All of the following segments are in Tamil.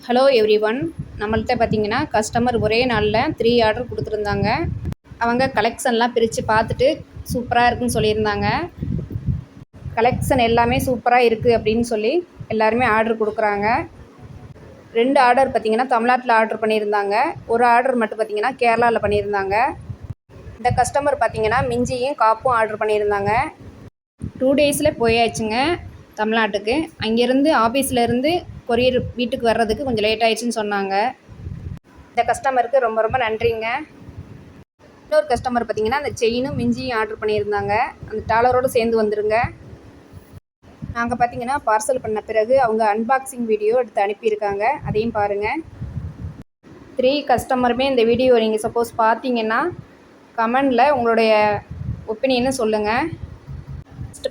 Hello everyone. நம்மள்ட்ட பார்த்தீங்கன்னா கஸ்டமர் ஒரே நாளில் 3 ஆர்டர் கொடுத்துருந்தாங்க. அவங்க கலெக்ஷன்லாம் பிரித்து பார்த்துட்டு சூப்பராக இருக்குன்னு சொல்லியிருந்தாங்க. கலெக்ஷன் எல்லாமே சூப்பராக இருக்குது அப்படின்னு சொல்லி எல்லாருமே ஆர்டர் கொடுக்குறாங்க. 2 ஆர்டர் பார்த்திங்கன்னா தமிழ்நாட்டில் ஆர்டர் பண்ணியிருந்தாங்க. ஒரு ஆர்டர் மட்டும் பார்த்திங்கன்னா கேரளாவில் பண்ணியிருந்தாங்க. இந்த கஸ்டமர் பார்த்திங்கன்னா மிஞ்சியும் காப்பும் ஆர்டர் பண்ணியிருந்தாங்க. 2 டேஸில் போயாச்சுங்க தமிழ்நாட்டுக்கு. அங்கேருந்து ஆஃபீஸ்லேருந்து கொரியர் வீட்டுக்கு வர்றதுக்கு கொஞ்சம் லேட் ஆயிடுச்சுன்னு சொன்னாங்க. இந்த கஸ்டமருக்கு ரொம்ப ரொம்ப நன்றிங்க. இன்னொரு கஸ்டமர் பார்த்திங்கன்னா அந்த செயினும் மிஞ்சியும் ஆர்டர் பண்ணியிருந்தாங்க. அந்த டாலரோடு சேர்ந்து வந்துருங்க. நாங்கள் பார்த்திங்கன்னா பார்சல் பண்ண பிறகு அவங்க அன்பாக்சிங் வீடியோ எடுத்து அனுப்பியிருக்காங்க. அதையும் பாருங்கள். 3 கஸ்டமருமே இந்த வீடியோ நீங்கள் சப்போஸ் பார்த்தீங்கன்னா கமெண்டில் உங்களுடைய ஒப்பீனியனை சொல்லுங்கள்.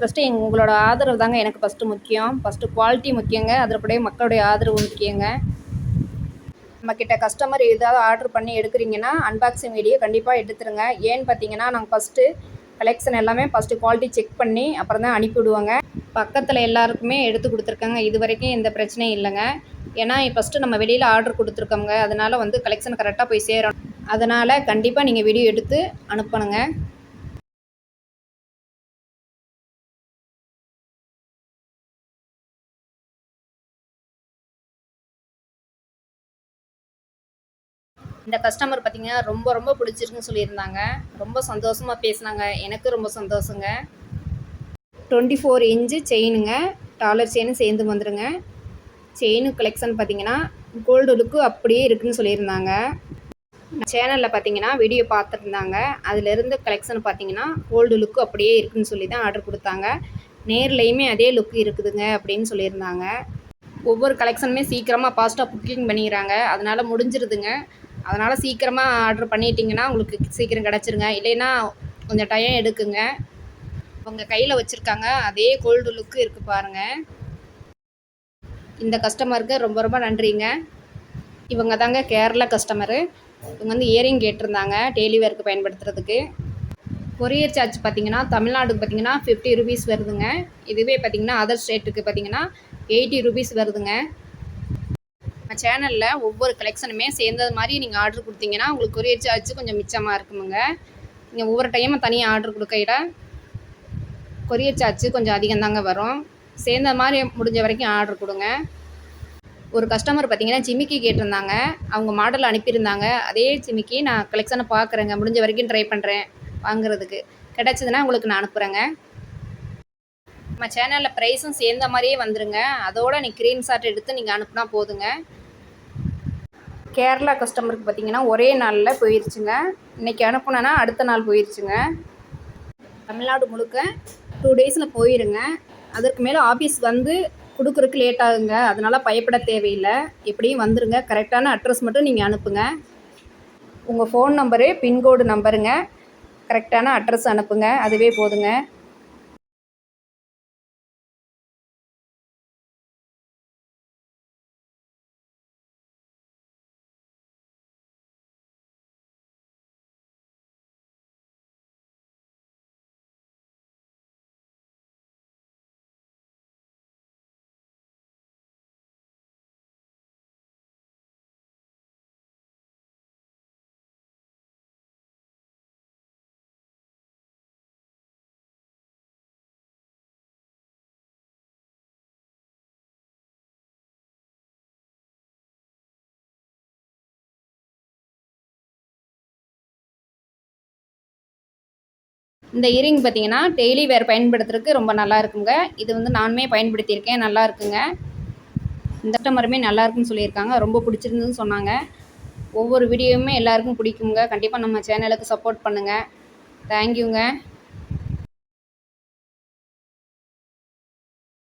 ஃபஸ்ட்டு உங்களோட ஆதரவு தாங்க எனக்கு ஃபஸ்ட்டு முக்கியம். ஃபஸ்ட்டு குவாலிட்டி முக்கியங்க. அதற்குடைய மக்களுடைய ஆதரவு முக்கியங்க. நம்மக்கிட்ட கஸ்டமர் ஏதாவது ஆர்டர் பண்ணி எடுக்கிறீங்கன்னா அன்பாக்சிங் வீடியோ கண்டிப்பாக எடுத்துருங்க. ஏன்னு பார்த்தீங்கன்னா நாங்கள் ஃபஸ்ட்டு கலெக்ஷன் எல்லாமே ஃபஸ்ட்டு குவாலிட்டி செக் பண்ணி அப்புறம் தான் அனுப்பிவிடுவோங்க. பக்கத்தில் எல்லாருக்குமே எடுத்து கொடுத்துருக்காங்க. இது வரைக்கும் எந்த பிரச்சனையும் இல்லைங்க. ஏன்னா ஃபஸ்ட்டு நம்ம வெளியில் ஆர்டர் கொடுத்துருக்கோங்க. அதனால் கலெக்ஷன் கரெக்டாக போய் சேரணும். அதனால் கண்டிப்பாக நீங்கள் வீடியோ எடுத்து அனுப்பணுங்க. இந்த கஸ்டமர் பார்த்திங்கன்னா ரொம்ப ரொம்ப பிடிச்சிருக்குன்னு சொல்லியிருந்தாங்க. ரொம்ப சந்தோஷமாக பேசினாங்க. எனக்கு ரொம்ப சந்தோஷங்க. 24 இன்ச்சு செயினுங்க. டாலர் செயினும் சேர்ந்து வந்துடுங்க. செயினு கலெக்ஷன் பார்த்திங்கன்னா கோல்டு லுக்கு அப்படியே இருக்குதுன்னு சொல்லியிருந்தாங்க. சேனலில் பார்த்திங்கன்னா வீடியோ பார்த்துருந்தாங்க. அதிலிருந்து கலெக்ஷன் பார்த்திங்கன்னா கோல்டு லுக்கு அப்படியே இருக்குதுன்னு சொல்லி தான் ஆர்டர் கொடுத்தாங்க. நேர்லேயுமே அதே லுக்கு இருக்குதுங்க அப்படின்னு சொல்லியிருந்தாங்க. ஒவ்வொரு கலெக்ஷனுமே சீக்கிரமாக ஃபாஸ்ட்டாக புக்கிங் பண்ணிக்கிறாங்க. அதனால் முடிஞ்சிருதுங்க. அதனால் சீக்கிரமாக ஆர்டர் பண்ணிட்டீங்கன்னா உங்களுக்கு சீக்கிரம் கிடச்சிருங்க. இல்லைன்னா கொஞ்சம் டைம் எடுக்குங்க. அவங்க கையில் வச்சுருக்காங்க அதே கோல்டு லுக்கு இருக்குது பாருங்கள். இந்த கஸ்டமருக்கு ரொம்ப ரொம்ப நன்றிங்க. இவங்க தாங்க கேரளா கஸ்டமரு. இவங்க இயரிங் கேட்டிருந்தாங்க டெய்லி வேருக்கு பயன்படுத்துறதுக்கு. கொரியர் சார்ஜ் பார்த்திங்கன்னா தமிழ்நாடுக்கு பார்த்திங்கன்னா 50 ருபீஸ் வருதுங்க. இதுவே பார்த்திங்கன்னா அதர் ஸ்டேட்டுக்கு பார்த்திங்கன்னா 80 ருபீஸ் வருதுங்க. சேனலில் ஒவ்வொரு கலெக்ஷனுமே சேர்ந்தது மாதிரி நீங்கள் ஆர்டர் கொடுத்தீங்கன்னா உங்களுக்கு கொரியர் சார்ஜ் கொஞ்சம் மிச்சமாக இருக்குமுங்க. நீங்கள் ஒவ்வொரு டைமும் தனியாக ஆர்டர் கொடுக்கையில கொரியர் சார்ஜ் கொஞ்சம் அதிகம்தாங்க வரும். சேர்ந்த மாதிரி முடிஞ்ச வரைக்கும் ஆர்டர் கொடுங்க. ஒரு கஸ்டமர் பார்த்திங்கன்னா ஜிமிக்கி கேட்டிருந்தாங்க. அவங்க மாடல் அனுப்பியிருந்தாங்க. அதே ஜிமிக்கி நான் கலெக்ஷனை பார்க்குறேங்க. முடிஞ்ச வரைக்கும் ட்ரை பண்ணுறேன் வாங்குறதுக்கு. கிடச்சிதுன்னா உங்களுக்கு நான் அனுப்புகிறேங்க. நம்ம சேனலில் ப்ரைஸும் சேர்ந்த மாதிரியே வந்துடுங்க. அதோடு ஸ்க்ரீன்ஷாட் எடுத்து நீங்கள் அனுப்புனா போதுங்க. கேரளா கஸ்டமருக்கு பார்த்திங்கன்னா ஒரே நாளில் போயிடுச்சுங்க. இன்றைக்கி அனுப்புனேன்னா அடுத்த நாள் போயிடுச்சுங்க. தமிழ்நாடு முழுக்க 2 டேஸில் போயிருங்க. அதற்கு மேலே ஆஃபீஸ் வந்து கொடுக்குறதுக்கு லேட் ஆகுங்க. அதனால் பயப்பட தேவையில்லை. எப்படியும் வந்துடுங்க. கரெக்டான அட்ரஸ் மட்டும் நீங்கள் அனுப்புங்க. உங்கள் ஃபோன் நம்பரு பின்கோடு நம்பருங்க. கரெக்டான அட்ரஸ் அனுப்புங்க. அதுவே போதுங்க. இந்த இயரிங் பார்த்திங்கன்னா டெய்லி வேர் பயன்படுத்துறதுக்கு ரொம்ப நல்லா இருக்குங்க. இது நானுமே பயன்படுத்தியிருக்கேன். நல்லா இருக்குங்க. இந்த கஸ்டமருமே நல்லா இருக்குன்னு சொல்லியிருக்காங்க. ரொம்ப பிடிச்சிருந்துன்னு சொன்னாங்க. ஒவ்வொரு வீடியோவுமே எல்லாருக்கும் பிடிக்குங்க. கண்டிப்பாக நம்ம சேனலுக்கு சப்போர்ட் பண்ணுங்கள். தேங்க்யூங்க.